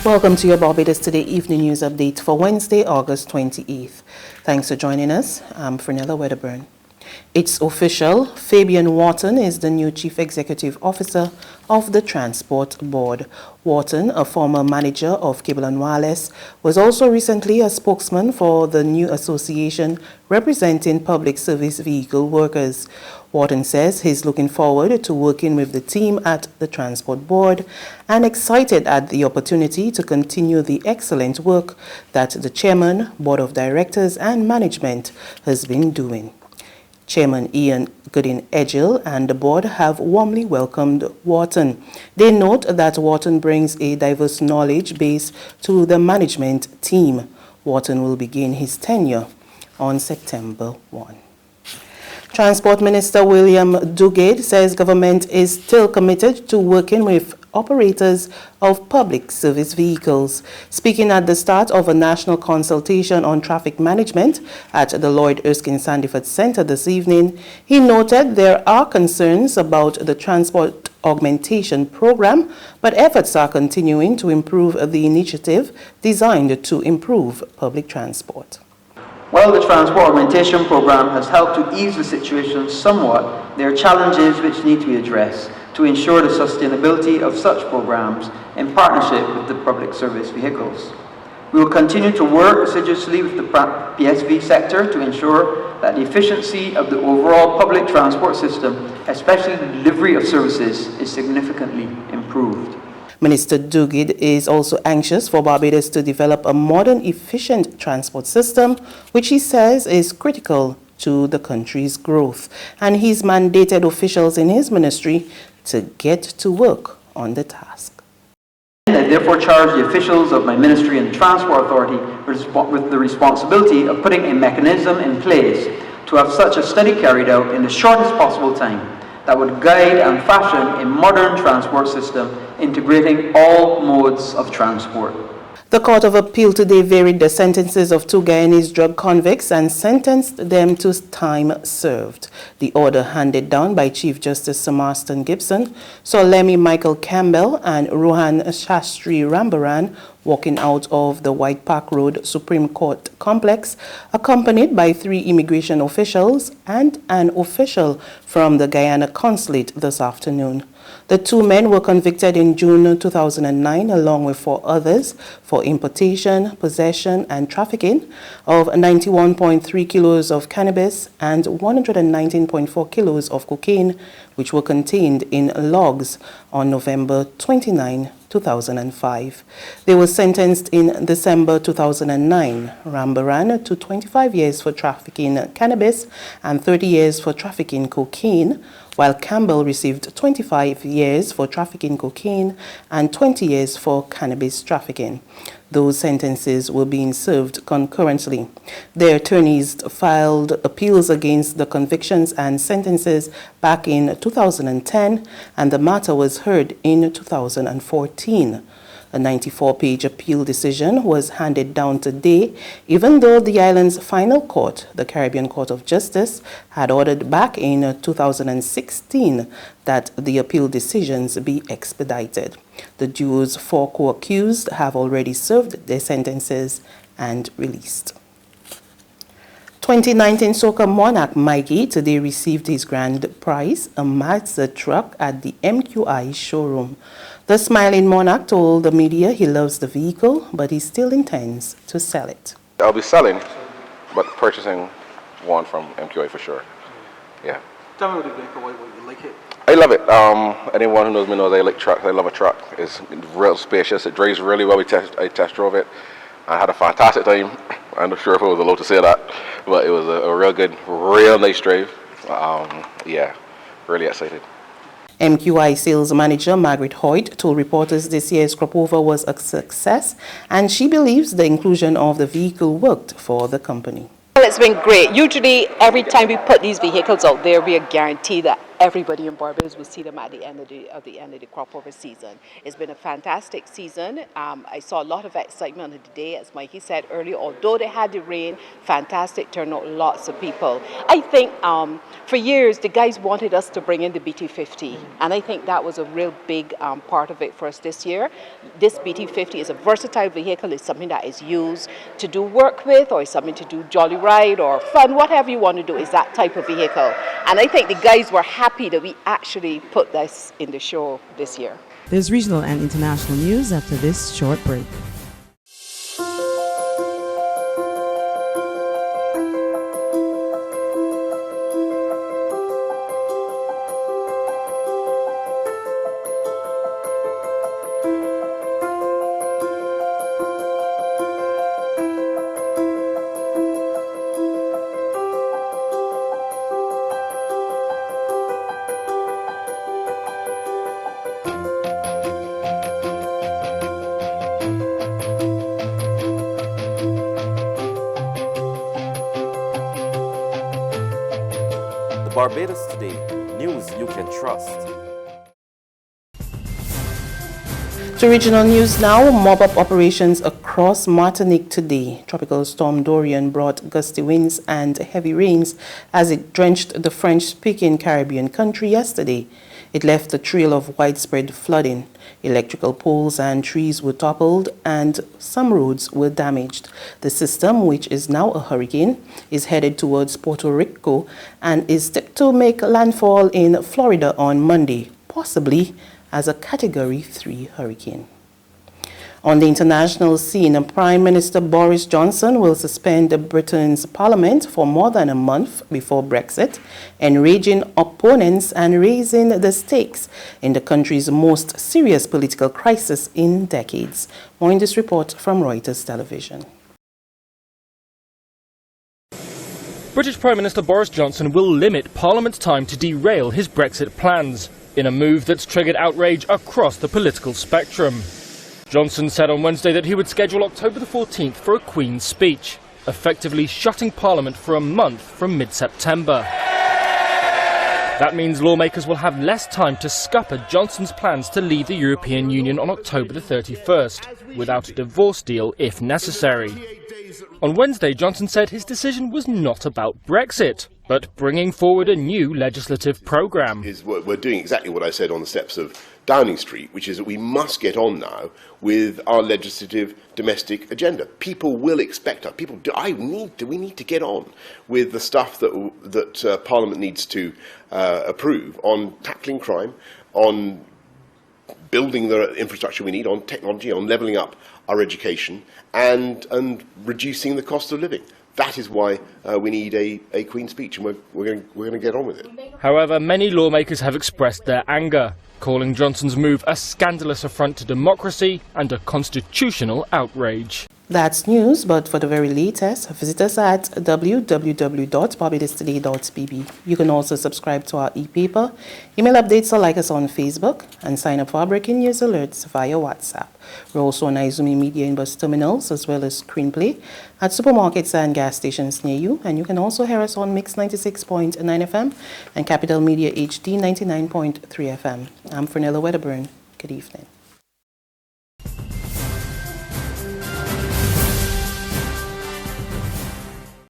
Welcome to your Barbados Today Evening News Update for Wednesday, August 28th. Thanks for joining us. I'm Fernella Wedderburn. It's official. Fabian Wharton is the new Chief Executive Officer of the Transport Board. Wharton, a former manager of Cable and Wireless, was also recently a spokesman for the new association representing public service vehicle workers. Wharton says he's looking forward to working with the team at the Transport Board and excited at the opportunity to continue the excellent work that the Chairman, Board of Directors and Management has been doing. Chairman Ian Goodin-Edgill and the board have warmly welcomed Wharton. They note that Wharton brings a diverse knowledge base to the management team. Wharton will begin his tenure on September 1. Transport Minister William Dugade says government is still committed to working with operators of public service vehicles. Speaking at the start of a national consultation on traffic management at the Lloyd Erskine Sandiford Center this evening, he noted there are concerns about the transport augmentation program, but efforts are continuing to improve the initiative designed to improve public transport. While the transport augmentation program has helped to ease the situation somewhat, there are challenges which need to be addressed to ensure the sustainability of such programs in partnership with the public service vehicles. We will continue to work assiduously with the PSV sector to ensure that the efficiency of the overall public transport system, especially the delivery of services, is significantly improved. Minister Dugade is also anxious for Barbados to develop a modern, efficient transport system, which he says is critical to the country's growth. And he's mandated officials in his ministry to get to work on the task. I therefore charge the officials of my ministry and the Transport Authority with the responsibility of putting a mechanism in place to have such a study carried out in the shortest possible time that would guide and fashion a modern transport system integrating all modes of transport. The Court of Appeal today varied the sentences of two Guyanese drug convicts and sentenced them to time served. The order handed down by Chief Justice Sir Marston Gibson saw Lemmy Michael Campbell and Rohan Shastri Rambaran walking out of the White Park Road Supreme Court complex, accompanied by 3 immigration officials and an official from the Guyana Consulate this afternoon. The 2 men were convicted in June 2009, along with 4 others, for importation, possession, and trafficking of 91.3 kilos of cannabis and 119.4 kilos of cocaine, which were contained in logs on November 29, 2005. They were sentenced in December 2009. Rambaran to 25 years for trafficking cannabis and 30 years for trafficking cocaine, while Campbell received 25 years for trafficking cocaine and 20 years for cannabis trafficking. Those sentences were being served concurrently. Their attorneys filed appeals against the convictions and sentences back in 2010, and the matter was heard in 2014. A 94-page appeal decision was handed down today, even though the island's final court, the Caribbean Court of Justice, had ordered back in 2016 that the appeal decisions be expedited. The duo's 4 co-accused have already served their sentences and released. 2019 Soca Monarch Mikey today received his grand prize, a Mazda truck, at the MQI showroom. The smiling monarch told the media he loves the vehicle, but he still intends to sell it. I'll be selling, but purchasing one from MQA for sure. Yeah. Tell me what the vehicle, why you like it? I love it. Anyone who knows me knows I like trucks. I love a truck. It's real spacious. It drives really well. I test drove it. I had a fantastic time. I'm not sure if it was allowed to say that, but it was a real good, real nice drive. Yeah, really excited. MQI sales manager Margaret Hoyt told reporters this year's crop over was a success, and she believes the inclusion of the vehicle worked for the company. Well, it's been great. Usually every time we put these vehicles out there, we are guaranteed that everybody in Barbados will see them at the end of the crop over season. It's been a fantastic season. I saw a lot of excitement on the day, as Mikey said earlier. Although they had the rain, fantastic turnout, lots of people. I think for years the guys wanted us to bring in the BT50, and I think that was a real big part of it for us this year. This BT50 is a versatile vehicle. It's something that is used to do work with, or something to do jolly ride or fun, whatever you want to do is that type of vehicle. And I think the guys were happy that we actually put this in the show this year. There's regional and international news after this short break. Barbados Today, news you can trust. To regional news now, mob-up operations across Martinique today. Tropical storm Dorian brought gusty winds and heavy rains as it drenched the French-speaking Caribbean country yesterday. It left a trail of widespread flooding. Electrical poles and trees were toppled and some roads were damaged. The system, which is now a hurricane, is headed towards Puerto Rico and is set to make landfall in Florida on Monday, possibly as a Category 3 hurricane. On the international scene, Prime Minister Boris Johnson will suspend Britain's parliament for more than a month before Brexit, enraging opponents and raising the stakes in the country's most serious political crisis in decades. More in this report from Reuters Television. British Prime Minister Boris Johnson will limit Parliament's time to derail his Brexit plans, in a move that's triggered outrage across the political spectrum. Johnson said on Wednesday that he would schedule October the 14th for a Queen's speech, effectively shutting Parliament for a month from mid-September. That means lawmakers will have less time to scupper Johnson's plans to leave the European Union on October the 31st, without a divorce deal if necessary. On Wednesday, Johnson said his decision was not about Brexit, but bringing forward a new legislative programme. We're doing exactly what I said on the steps of Downing Street, which is that we must get on now with our legislative domestic agenda. People will expect us. We need to get on with the stuff that Parliament needs to approve on tackling crime, on building the infrastructure we need, on technology, on levelling up our education, and reducing the cost of living. That is why we need a Queen's speech, and we're going to get on with it. However, many lawmakers have expressed their anger, calling Johnson's move a scandalous affront to democracy and a constitutional outrage. That's news, but for the very latest, visit us at www.barbadostoday.bb. You can also subscribe to our e-paper, email updates, or like us on Facebook, and sign up for our breaking news alerts via WhatsApp. We're also on Izumi Media in bus terminals, as well as Screenplay at supermarkets and gas stations near you. And you can also hear us on Mix 96.9 FM and Capital Media HD 99.3 FM. I'm Fernella Wedderburn. Good evening.